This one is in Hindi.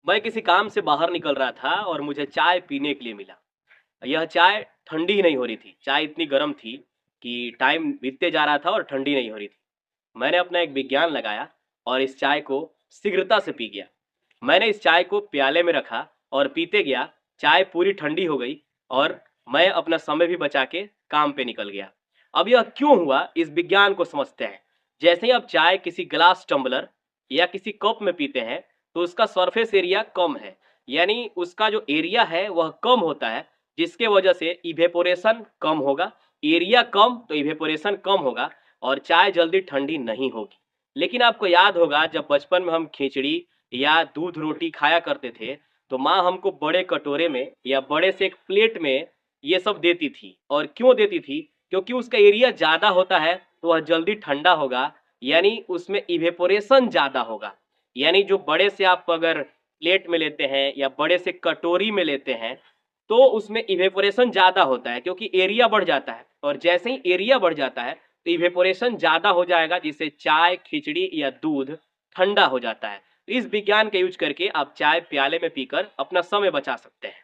मैं किसी काम से बाहर निकल रहा था और मुझे चाय पीने के लिए मिला। यह चाय ठंडी ही नहीं हो रही थी। चाय इतनी गर्म थी कि टाइम बीतते जा रहा था और ठंडी नहीं हो रही थी। मैंने अपना एक विज्ञान लगाया और इस चाय को शीघ्रता से पी गया। मैंने इस चाय को प्याले में रखा और पीते गया। चाय पूरी ठंडी हो गई और मैं अपना समय भी बचा के काम पे निकल गया। अब यह क्यों हुआ, इस विज्ञान को समझते हैं। जैसे ही आप चाय किसी ग्लास टम्बलर या किसी कप में पीते हैं तो उसका सरफेस एरिया कम है, यानी उसका जो एरिया है वह कम होता है, जिसके वजह से इवेपोरेशन कम होगा। एरिया कम तो इवेपोरेशन कम होगा और चाय जल्दी ठंडी नहीं होगी। लेकिन आपको याद होगा जब बचपन में हम खिचड़ी या दूध रोटी खाया करते थे, तो माँ हमको बड़े कटोरे में या बड़े से एक प्लेट में ये सब देती थी। और क्यों देती थी? क्योंकि उसका एरिया ज़्यादा होता है तो वह जल्दी ठंडा होगा, यानी उसमें इवेपोरेशन ज़्यादा होगा। यानी जो बड़े से आप अगर प्लेट में लेते हैं या बड़े से कटोरी में लेते हैं, तो उसमें इवेपोरेशन ज़्यादा होता है क्योंकि एरिया बढ़ जाता है और जैसे ही एरिया बढ़ जाता है, तो इवेपोरेशन ज़्यादा हो जाएगा जिससे चाय, खिचड़ी या दूध ठंडा हो जाता है। तो इस विज्ञान का यूज़ करके आप चाय प्याले में पीकर अपना समय बचा सकते हैं।